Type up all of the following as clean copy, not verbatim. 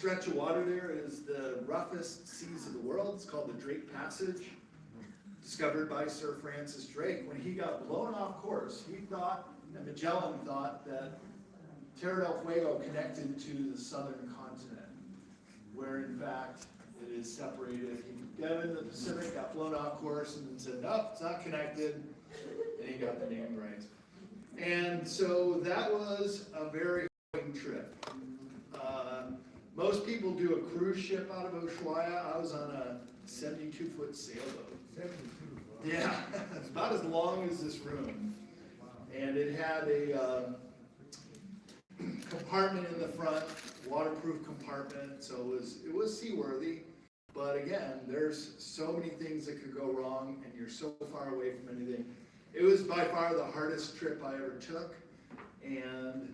stretch of water there is the roughest seas of the world. It's called the Drake Passage, discovered by Sir Francis Drake. When he got blown off course, he thought, and Magellan thought, that Terra del Fuego connected to the southern continent, where in fact it is separated. He got into the Pacific, got blown off course, and then said, nope, it's not connected, and he got the name right. And so that was a very important trip. Most people do a cruise ship out of Ushuaia. I was on a 72-foot sailboat. 72. Yeah, it's about as long as this room. And it had a compartment in the front, waterproof compartment, so it was seaworthy. But again, there's so many things that could go wrong, and you're so far away from anything. It was by far the hardest trip I ever took, and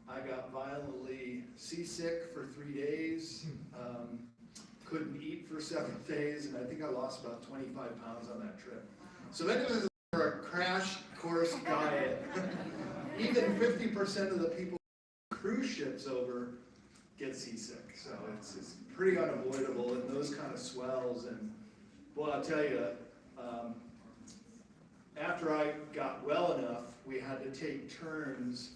I got violently seasick for 3 days, couldn't eat for 7 days, and I think I lost about 25 pounds on that trip. So that was for a crash course diet. Even 50% of the people cruise ships over get seasick, so it's pretty unavoidable in those kind of swells. And boy, I'll tell you, after I got well enough, we had to take turns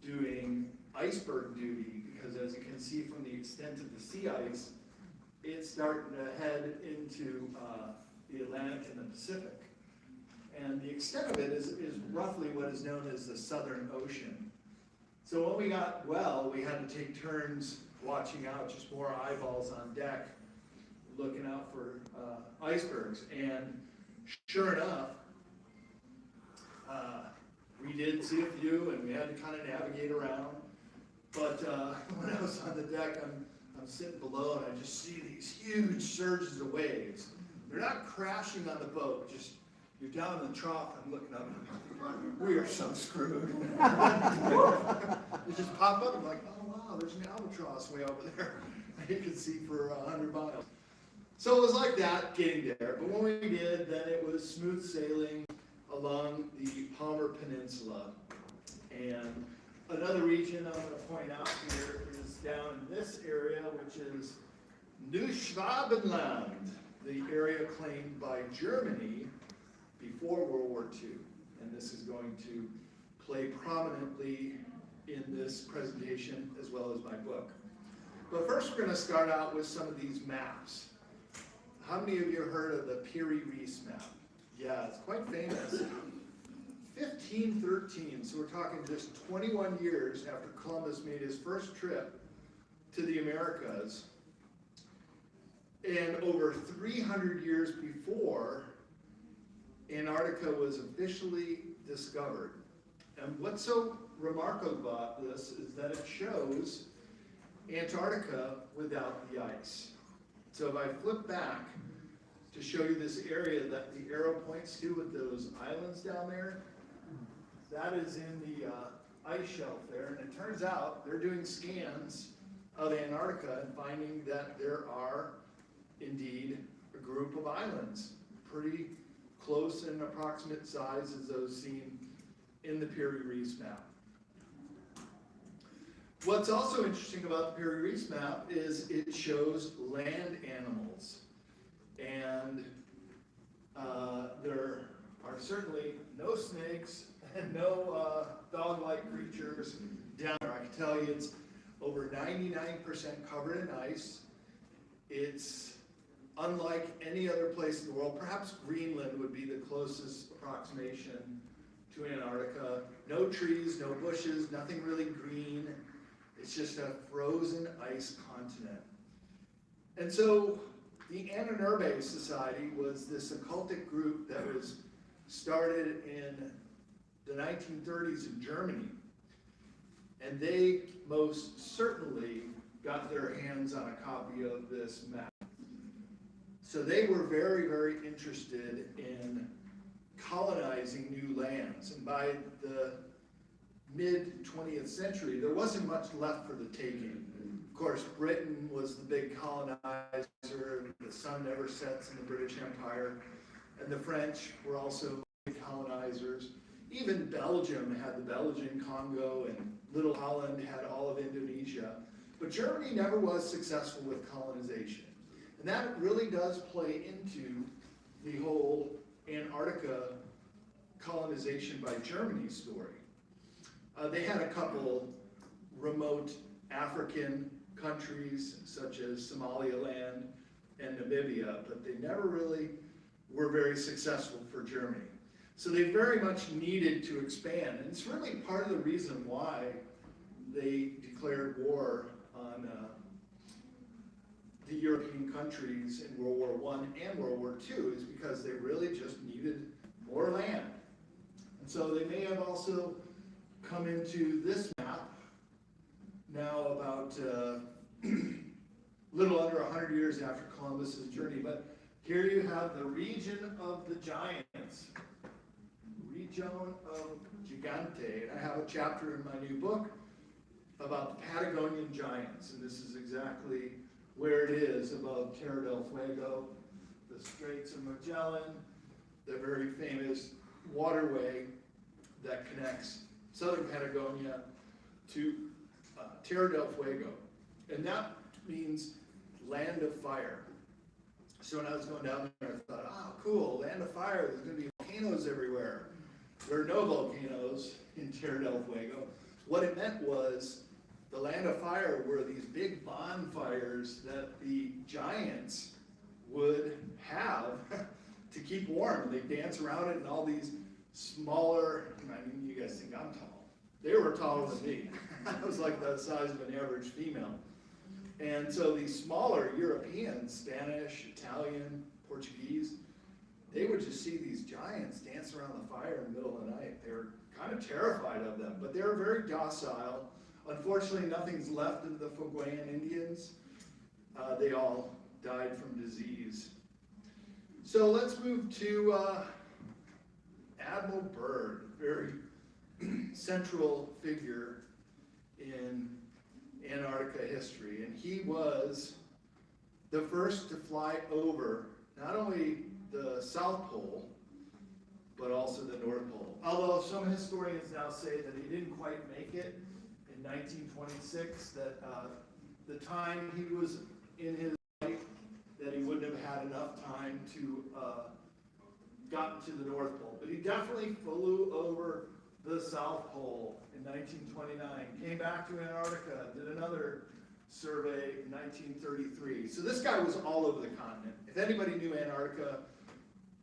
doing iceberg duty, because as you can see from the extent of the sea ice, it's starting to head into the Atlantic and the Pacific. And the extent of it is roughly what is known as the Southern Ocean. So when we got well, we had to take turns watching out, just more eyeballs on deck, looking out for icebergs. And sure enough, we did see a few, and we had to kind of navigate around. But when I was on the deck, I'm sitting below, and I just see these huge surges of waves. They're not crashing on the boat, just you're down in the trough. I'm looking up, and we are so screwed. They just pop up. I'm like, oh wow, there's an albatross way over there. You can see for 100 miles. So it was like that getting there. But when we did, then it was smooth sailing along the Palmer Peninsula. And another region I'm going to point out here is down in this area, which is Neuschwabenland, the area claimed by Germany before World War II. And this is going to play prominently in this presentation as well as my book. But first we're going to start out with some of these maps. How many of you have heard of the Piri Reis map? Yeah, it's quite famous. 1513, so we're talking just 21 years after Columbus made his first trip to the Americas, and over 300 years before Antarctica was officially discovered. And what's so remarkable about this is that it shows Antarctica without the ice. So if I flip back to show you this area that the arrow points to with those islands down there, that is in the ice shelf there. And it turns out they're doing scans of Antarctica and finding that there are indeed a group of islands, pretty close in approximate size as those seen in the Piri Reis map. What's also interesting about the Piri Reis map is it shows land animals. And there are certainly no snakes and no dog-like creatures down there. I can tell you it's over 99% covered in ice. It's unlike any other place in the world. Perhaps Greenland would be the closest approximation to Antarctica. No trees, no bushes, nothing really green. It's just a frozen ice continent. And so the Ahnenerbe Society was this occultic group that was started in the 1930s in Germany. And they most certainly got their hands on a copy of this map. So they were very, very interested in colonizing new lands. And by the mid-20th century, there wasn't much left for the taking. Of course, Britain was the big colonizer. The sun never sets in the British Empire. And the French were also big colonizers. Even Belgium had the Belgian Congo, and Little Holland had all of Indonesia. But Germany never was successful with colonization. And that really does play into the whole Antarctica colonization by Germany story. They had a couple remote African countries, such as Somaliland and Namibia, but they never really were very successful for Germany. So they very much needed to expand, and it's really part of the reason why they declared war on the European countries in World War I and World War II, is because they really just needed more land. And so they may have also come into this map now about little under 100 years after Columbus's journey. But here you have the region of the giants, region of Gigante. And I have a chapter in my new book about the Patagonian giants, and this is exactly where it is above Terra del Fuego, the Straits of Magellan, the very famous waterway that connects southern Patagonia to Terra del Fuego. And that means land of fire. So when I was going down there, I thought, oh, cool, land of fire, there's going to be volcanoes everywhere. There are no volcanoes in Terra del Fuego. What it meant was the land of fire were these big bonfires that the giants would have to keep warm. They'd dance around it, and all these smaller, I mean, you guys think I'm tall. They were taller than me. I was like the size of an average female. And so these smaller Europeans, Spanish, Italian, Portuguese, they would just see these giants dance around the fire in the middle of the night. They were kind of terrified of them, but they were very docile. Unfortunately, nothing's left of the Fogoyan Indians. They all died from disease. So let's move to Admiral Byrd, very central figure in Antarctica history. And he was the first to fly over not only the South Pole, but also the North Pole. Although some historians now say that he didn't quite make it in 1926, that the time he was in his life, that he wouldn't have had enough time to gotten to the North Pole. But he definitely flew over the South Pole in 1929, came back to Antarctica, did another survey in 1933. So this guy was all over the continent. If anybody knew Antarctica,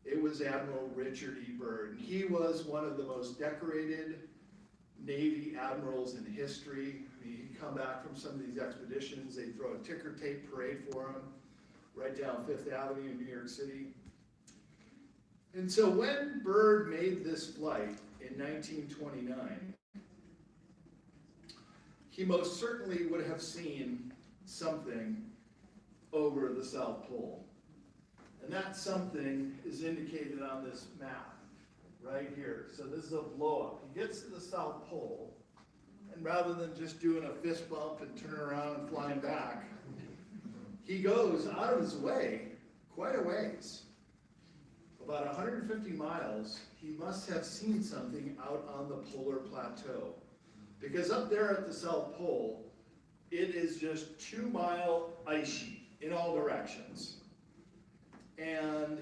it was Admiral Richard E. Byrd. And he was one of the most decorated Navy admirals in history. I mean, he'd come back from some of these expeditions, they'd throw a ticker tape parade for him right down Fifth Avenue in New York City. And so when Byrd made this flight in 1929, he most certainly would have seen something over the South Pole. And that something is indicated on this map right here. So this is a blow-up. He gets to the South Pole, and rather than just doing a fist bump and turning around and flying back, he goes out of his way quite a ways. About 150 miles, he must have seen something out on the polar plateau. Because up there at the South Pole, it is just 2-mile ice sheet in all directions. And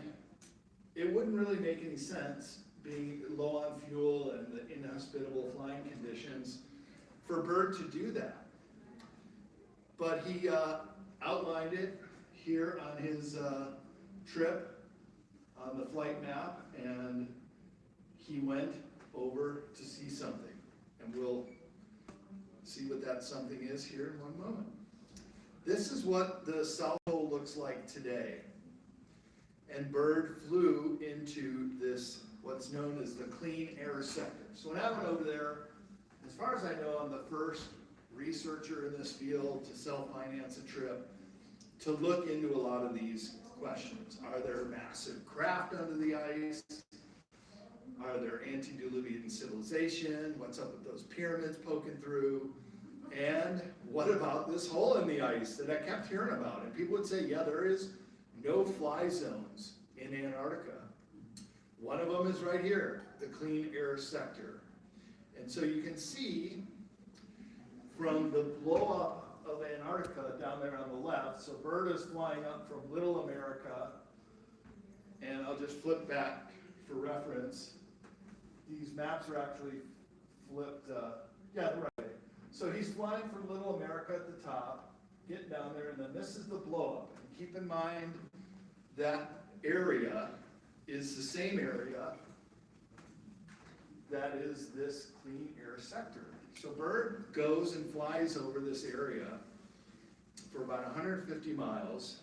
it wouldn't really make any sense, being low on fuel and the inhospitable flying conditions, for Byrd to do that. But he outlined it here on his trip on the flight map, and he went over to see something. And we'll see what that something is here in one moment. This is what the South Pole looks like today. And Byrd flew into this, what's known as the clean air sector. So when I went over there, as far as I know, I'm the first researcher in this field to self-finance a trip to look into a lot of these questions. Are there massive craft under the ice? Are there antediluvian civilization? What's up with those pyramids poking through? And what about this hole in the ice that I kept hearing about? And people would say, yeah, there is no-fly zones in Antarctica. One of them is right here, the clean air sector. And so you can see from the blow-up of Antarctica down there on the left. So Bert is flying up from Little America, and I'll just flip back for reference. These maps are actually flipped, yeah, the right way. So he's flying from Little America at the top, getting down there, and then this is the blow up. And keep in mind that area is the same area that is this clean air sector. So Bert goes and flies over this area for about 150 miles,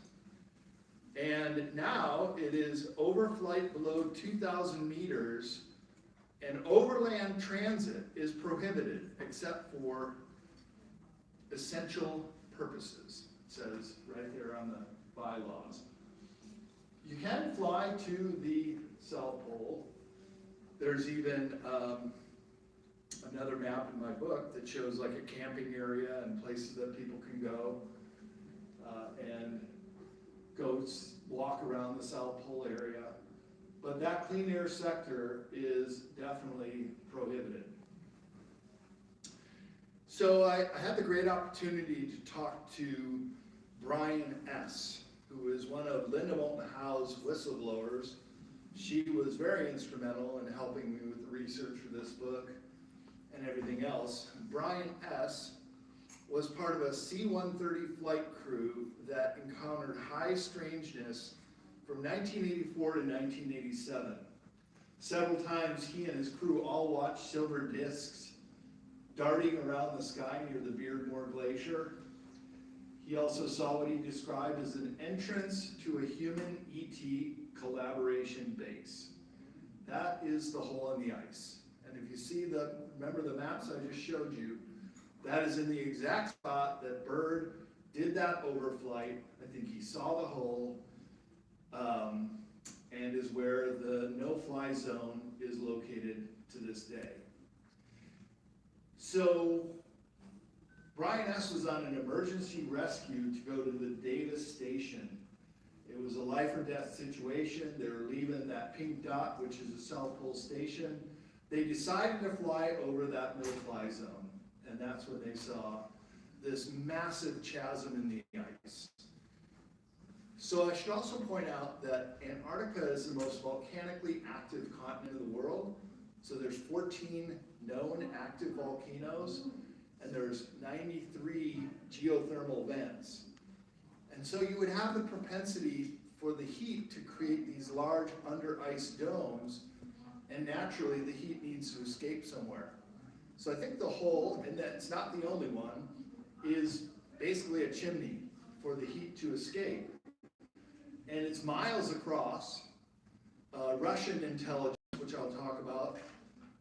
and now it is overflight below 2,000 meters, and overland transit is prohibited except for essential purposes, it says right there on the bylaws. You can fly to the South Pole. There's even another map in my book that shows like a camping area and places that people can go and go walk around the South Pole area. But that clean air sector is definitely prohibited. So I had the great opportunity to talk to Brian S., who is one of Linda Moulton Howe's whistleblowers. She was very instrumental in helping me with the research for this book and everything else. Brian S. was part of a C-130 flight crew that encountered high strangeness from 1984 to 1987. Several times he and his crew all watched silver discs darting around the sky near the Beardmore Glacier. He also saw what he described as an entrance to a human ET collaboration base. That is the hole in the ice. And if you see remember the maps I just showed you, that is in the exact spot that Byrd did that overflight. I think he saw the hole, and is where the no-fly zone is located to this day. So Brian S. was on an emergency rescue to go to the Davis station. It was a life or death situation. They were leaving that pink dot, which is a South Pole station. They decided to fly over that no-fly zone, and that's when they saw this massive chasm in the ice. So I should also point out that Antarctica is the most volcanically active continent of the world. So there's 14 known active volcanoes, and there's 93 geothermal vents. And so you would have the propensity for the heat to create these large under ice domes, and naturally the heat needs to escape somewhere. So I think the hole, and that's not the only one, is basically a chimney for the heat to escape. And it's miles across. Russian intelligence, which I'll talk about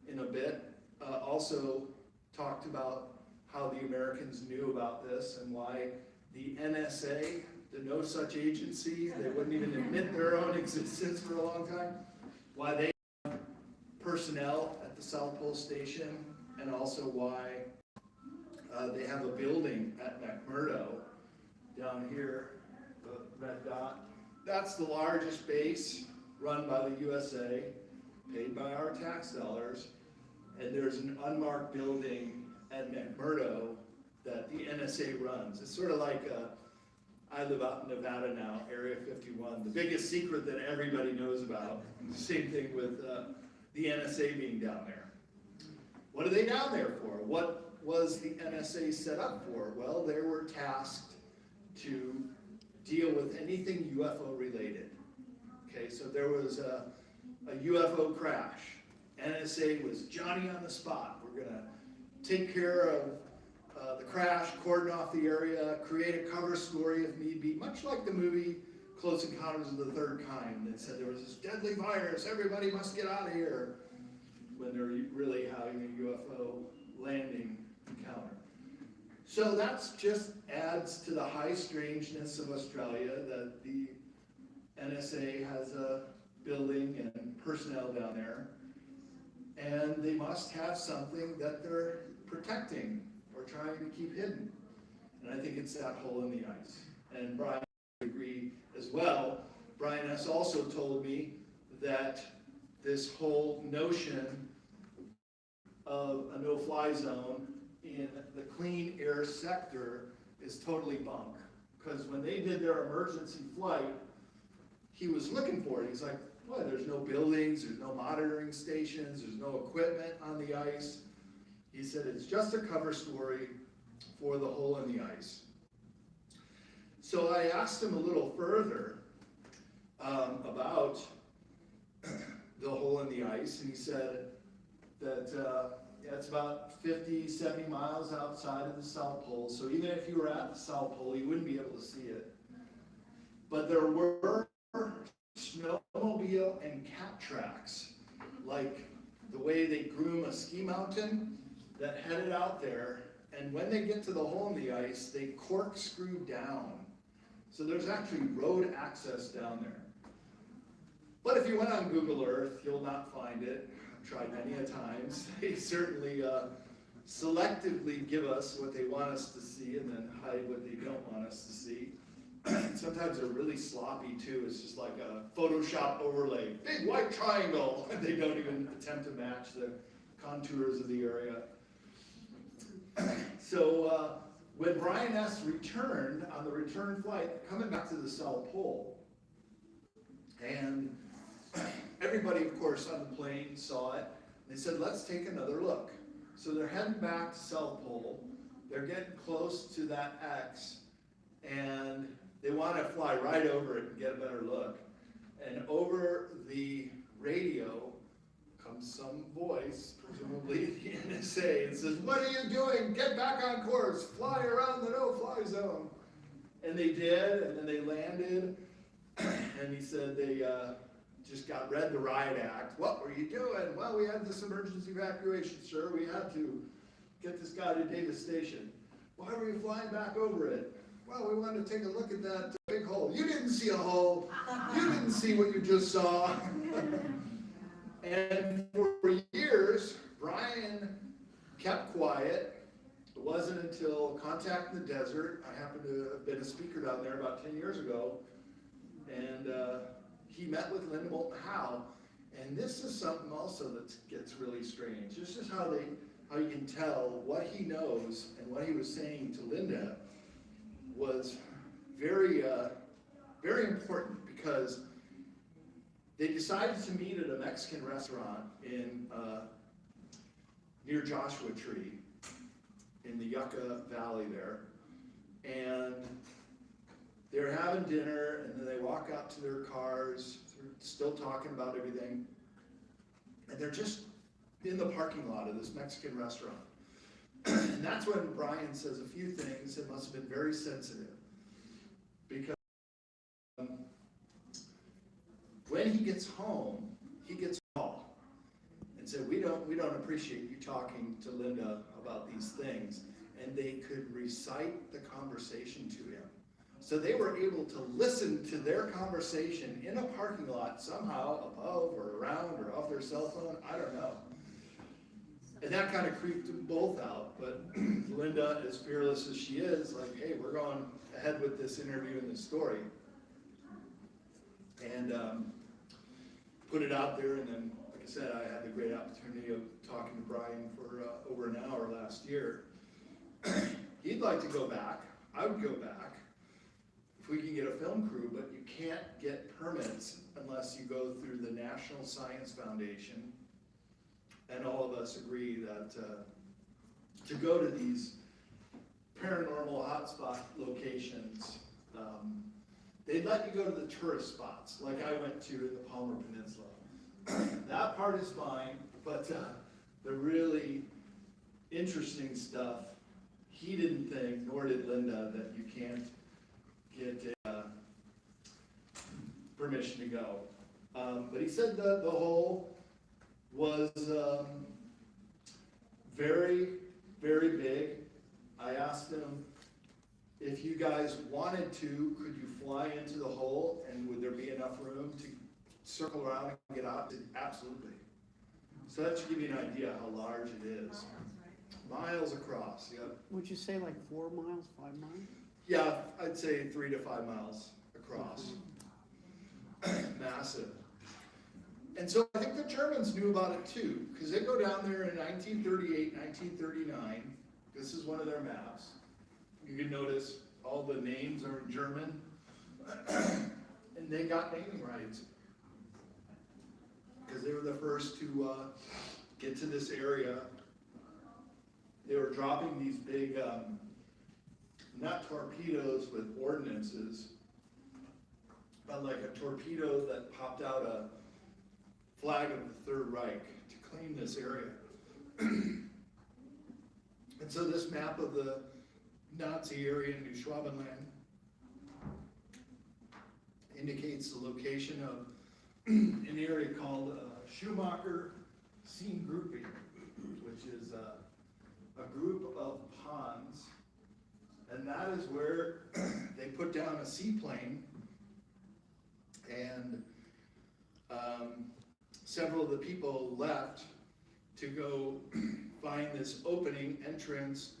in a bit, also talked about how the Americans knew about this and why the NSA, the No Such Agency, they wouldn't even admit their own existence for a long time, why they have personnel at the South Pole Station, and also why they have a building at McMurdo down here, the red dot. That's the largest base run by the USA, paid by our tax dollars, and there's an unmarked building at McMurdo that the NSA runs. It's sort of like, I live out in Nevada now, Area 51, the biggest secret that everybody knows about. Same thing with the NSA being down there. What are they down there for? What was the NSA set up for? Well, they were tasked to deal with anything UFO related. Okay, so there was a UFO crash. NSA was Johnny on the spot. We're gonna take care of the crash, cordon off the area, create a cover story if need be, much like the movie Close Encounters of the Third Kind that said there was this deadly virus, everybody must get out of here, when they're really having a UFO landing encounter. So that's just adds to the high strangeness of Australia that the NSA has a building and personnel down there, and they must have something that they're protecting or trying to keep hidden. And I think it's that hole in the ice. And Brian would agree as well. Brian S. also told me that this whole notion of a no-fly zone in the clean air sector is totally bunk. Because when they did their emergency flight, he was looking for it. He's like, boy, there's no buildings, there's no monitoring stations, there's no equipment on the ice. He said it's just a cover story for the hole in the ice. So I asked him a little further about the hole in the ice, and he said that it's about 50, 70 miles outside of the South Pole, so even if you were at the South Pole, you wouldn't be able to see it. But there were snowmobile and cat tracks, like the way they groom a ski mountain, that headed out there, and when they get to the hole in the ice, they corkscrew down. So there's actually road access down there. But if you went on Google Earth, you'll not find it. I've tried many a times. They certainly selectively give us what they want us to see and then hide what they don't want us to see. Sometimes they're really sloppy too. It's just like a Photoshop overlay. Big white triangle. And they don't even attempt to match the contours of the area. So when Brian S. returned on the return flight, coming back to the South Pole, and everybody, of course, on the plane saw it. They said, let's take another look. So they're heading back to South Pole. They're getting close to that X, and they want to fly right over it and get a better look. And over the radio comes some voice, presumably the NSA, and says, what are you doing? Get back on course. Fly around the no-fly zone. And they did, and then they landed. And he said they just got read the riot act. What were you doing? Well, we had this emergency evacuation, sir. We had to get this guy to Davis Station. Why were you flying back over it? Well, we wanted to take a look at that big hole. You didn't see a hole. You didn't see what you just saw. And for years, Brian kept quiet. It wasn't until Contact in the Desert, I happened to have been a speaker down there about 10 years ago, and he met with Linda Moulton Howe, and this is something also that gets really strange. This is how you can tell what he knows, and what he was saying to Linda was very, very important, because they decided to meet at a Mexican restaurant in near Joshua Tree in the Yucca Valley there, and they're having dinner, and then they walk out to their cars, they're still talking about everything, and they're just in the parking lot of this Mexican restaurant. And that's when Brian says a few things that must have been very sensitive, because when he gets home, he gets a call and said, we don't appreciate you talking to Linda about these things. And they could recite the conversation to him. So they were able to listen to their conversation in a parking lot, somehow above or around or off their cell phone, I don't know. And that kind of creeped them both out. But Linda, as fearless as she is, like, hey, we're going ahead with this interview and this story. And put it out there, and then, like I said, I had the great opportunity of talking to Brian for over an hour last year. He'd like to go back. I would go back if we can get a film crew, but you can't get permits unless you go through the National Science Foundation. And all of us agree that to go to these paranormal hotspot locations, they'd let you go to the tourist spots, like I went to in the Palmer Peninsula. That part is fine, but the really interesting stuff, he didn't think, nor did Linda, that you can't get permission to go. But he said the hole was very, very big. I asked him, if you guys wanted to, could you fly into the hole, and would there be enough room to circle around and get out? He said, absolutely. So that should give you an idea how large it is. Miles across, yeah. Would you say like 4 miles, 5 miles? Yeah, I'd say 3 to 5 miles across. Massive. And so I think the Germans knew about it too, because they go down there in 1938, 1939. This is one of their maps. You can notice all the names are in German, and they got naming rights because they were the first to get to this area. They were dropping these big, not torpedoes with ordnances, but like a torpedo that popped out a flag of the Third Reich to claim this area. And so this map of the Nazi area in New Schwabenland indicates the location of an area called Schumacher Seengrouping, which is a group of ponds, and that is where they put down a seaplane, and several of the people left to go find this opening entrance.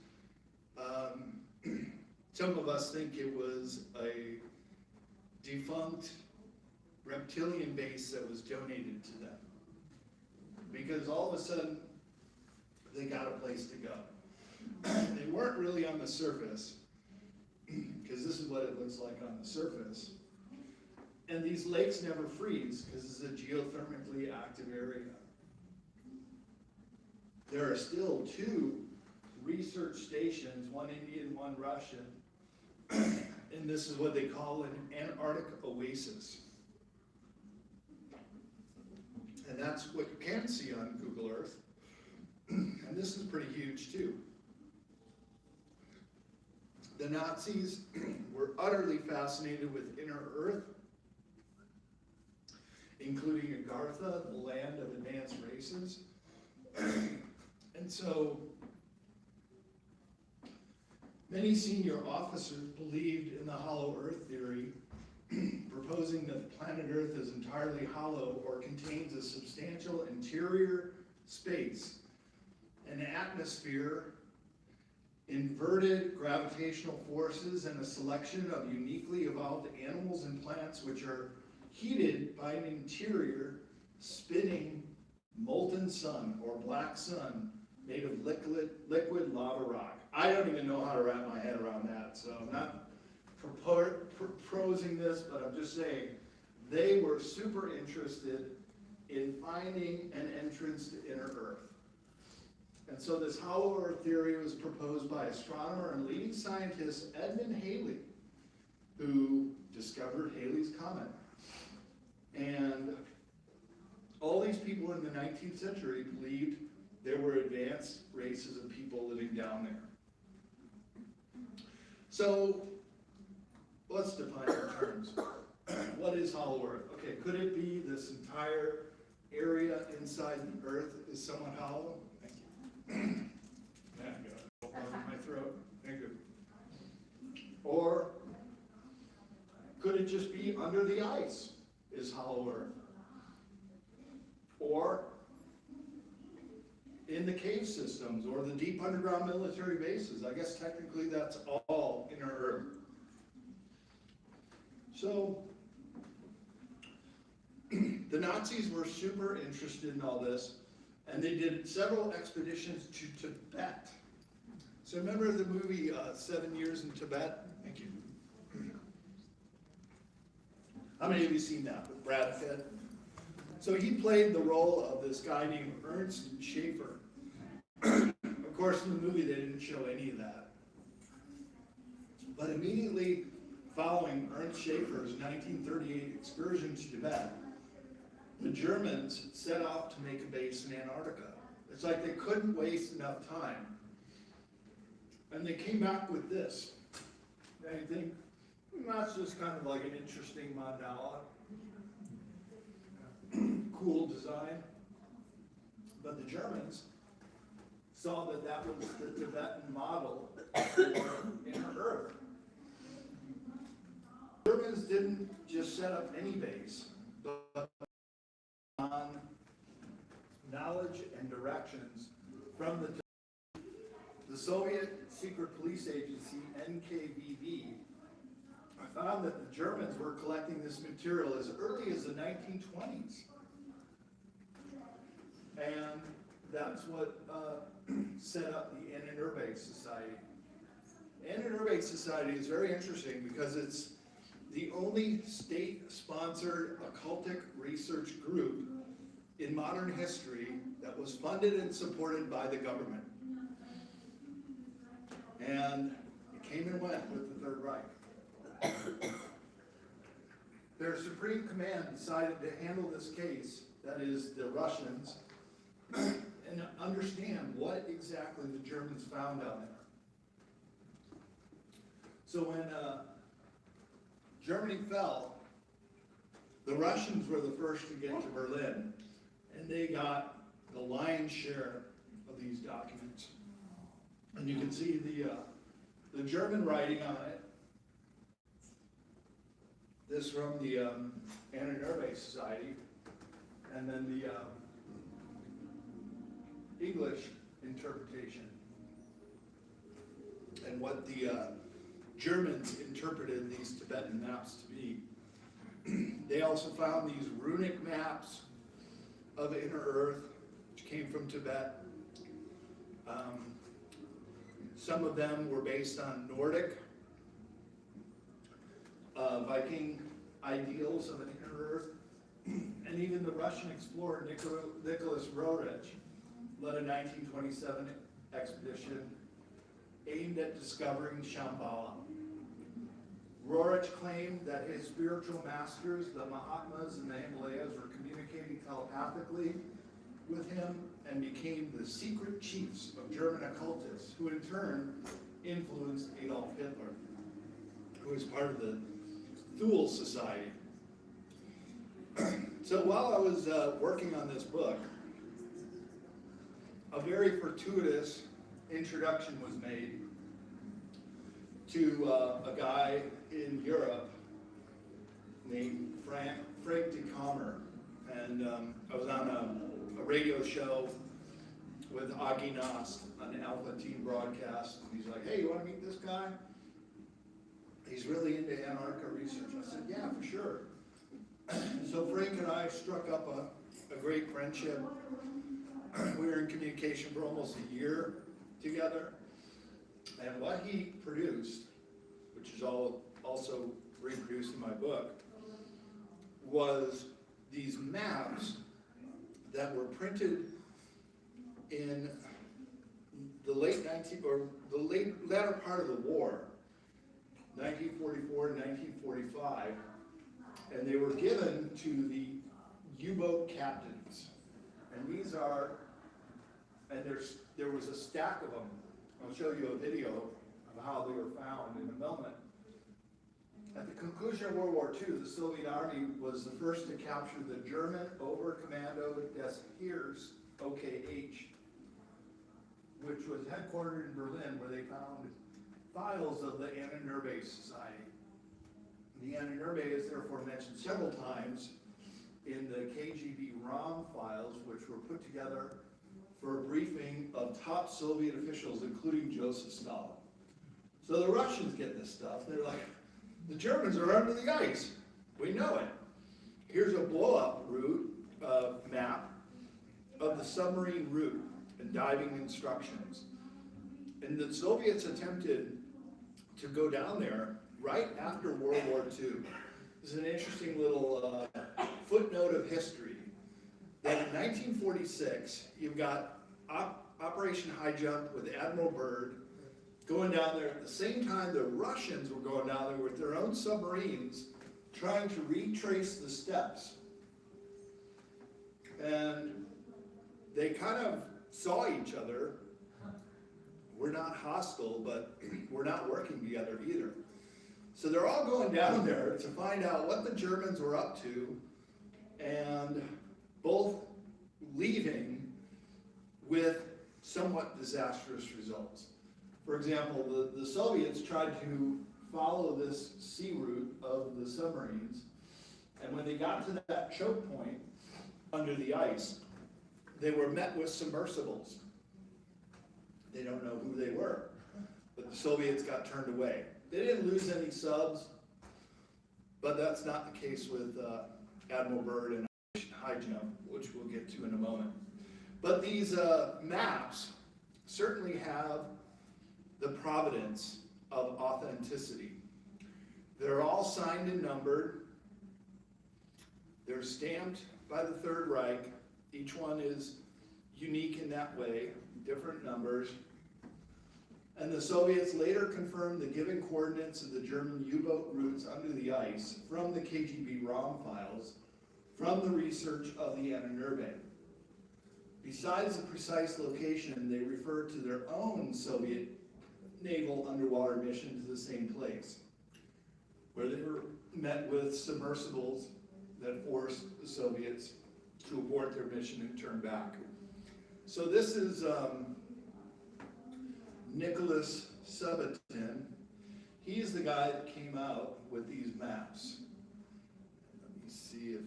Some of us think it was a defunct reptilian base that was donated to them, because all of a sudden they got a place to go. They weren't really on the surface, because this is what it looks like on the surface. And these lakes never freeze because this is a geothermically active area. There are still 2 research stations, one Indian, one Russian, and this is what they call an Antarctic oasis. And that's what you can see on Google Earth. And this is pretty huge too. The Nazis were utterly fascinated with inner Earth, including Agartha, the land of advanced races. And so many senior officers believed in the hollow Earth theory, proposing that the planet Earth is entirely hollow or contains a substantial interior space, an atmosphere, inverted gravitational forces, and a selection of uniquely evolved animals and plants which are heated by an interior spinning molten sun or black sun made of liquid lava rock. I don't even know how to wrap my head around that, so I'm not proposing this, but I'm just saying they were super interested in finding an entrance to inner Earth. And so this hollow Earth theory was proposed by astronomer and leading scientist Edmund Halley, who discovered Halley's Comet. And all these people in the 19th century believed there were advanced races of people living down there. So let's define our terms. What is hollow Earth? Okay, could it be this entire area inside the Earth is somewhat hollow? Thank you. Yeah, I got it in my throat. Thank you. Or could it just be under the ice is hollow Earth? Or in the cave systems or the deep underground military bases. I guess technically that's all inner Earth. So the Nazis were super interested in all this, and they did several expeditions to Tibet. So remember the movie 7 Years in Tibet? Thank you. How many of you seen that with Brad Pitt? So he played the role of this guy named Ernst Schaefer. Of course, in the movie they didn't show any of that. But immediately following Ernst Schaefer's 1938 excursion to Tibet, the Germans set off to make a base in Antarctica. It's like they couldn't waste enough time. And they came back with this. And I think that's just kind of like an interesting mandala. Cool design. But the Germans saw that that was the Tibetan model for inner Earth. Germans didn't just set up any base, but on knowledge and directions from the Soviet secret police agency, NKVD, found that the Germans were collecting this material as early as the 1920s. And that's what set up the Ahnenerbe Society. Antarctica Society is very interesting because it's the only state-sponsored occultic research group in modern history that was funded and supported by the government. And it came and went with the Third Reich. Their Supreme Command decided to handle this case, that is the Russians, and understand what exactly the Germans found down there. So when Germany fell, the Russians were the first to get to Berlin, and they got the lion's share of these documents. And you can see the German writing on it. This from the Antarctica Society, and then the English interpretation, and what the Germans interpreted these Tibetan maps to be. They also found these runic maps of Inner Earth, which came from Tibet. Some of them were based on Nordic Viking ideals of an Inner Earth. And even the Russian explorer Nicholas Roerich led a 1927 expedition aimed at discovering Shambhala. Roerich claimed that his spiritual masters, the Mahatmas in the Himalayas, were communicating telepathically with him and became the secret chiefs of German occultists, who in turn influenced Adolf Hitler, who was part of the Thule Society. So while I was working on this book, a very fortuitous introduction was made to a guy in Europe named Frank de Kammer. And I was on a radio show with Augie Nost on the Alpha Team broadcast. And he's like, hey, you want to meet this guy? He's really into Antarctica research. I said, yeah, for sure. So Frank and I struck up a great friendship. We were in communication for almost a year together. And what he produced, which is also reproduced in my book, was these maps that were printed in the latter part of the war, 1944 and 1945, and they were given to the U-boat captains. And these are, and there was a stack of them. I'll show you a video of how they were found in a moment. At the conclusion of World War II, the Soviet Army was the first to capture the German Oberkommando des Heers, OKH, which was headquartered in Berlin, where they found files of the Antarctica Society. The Antarctica is therefore mentioned several times in the KGB ROM files, which were put together for a briefing of top Soviet officials, including Joseph Stalin. So the Russians get this stuff. They're like, the Germans are under the ice. We know it. Here's a blow-up route map of the submarine route and diving instructions. And the Soviets attempted to go down there right after World War II. This is an interesting little footnote of history. That in 1946, you've got Operation High Jump with Admiral Byrd going down there at the same time the Russians were going down there with their own submarines trying to retrace the steps. And they kind of saw each other. We're not hostile, but we're not working together either. So they're all going down there to find out what the Germans were up to, and both leaving with somewhat disastrous results. For example, the Soviets tried to follow this sea route of the submarines, and when they got to that choke point under the ice, they were met with submersibles. They don't know who they were, but the Soviets got turned away. They didn't lose any subs, but that's not the case with Admiral Byrd and High Jump, which we'll get to in a moment. But these maps certainly have the provenance of authenticity. They're all signed and numbered. They're stamped by the Third Reich. Each one is unique in that way, different numbers. And the Soviets later confirmed the given coordinates of the German U-boat routes under the ice from the KGB ROM files from the research of the Anna Nerbe. Besides the precise location, they refer to their own Soviet naval underwater mission to the same place, where they were met with submersibles that forced the Soviets to abort their mission and turn back. So this is Nicholas Sabatin. He's the guy that came out with these maps. Let me see if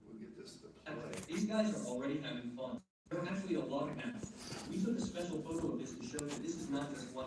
we'll get this to play. These guys are already having fun. They're actually a log house. We took a special photo of this to show that this is not just one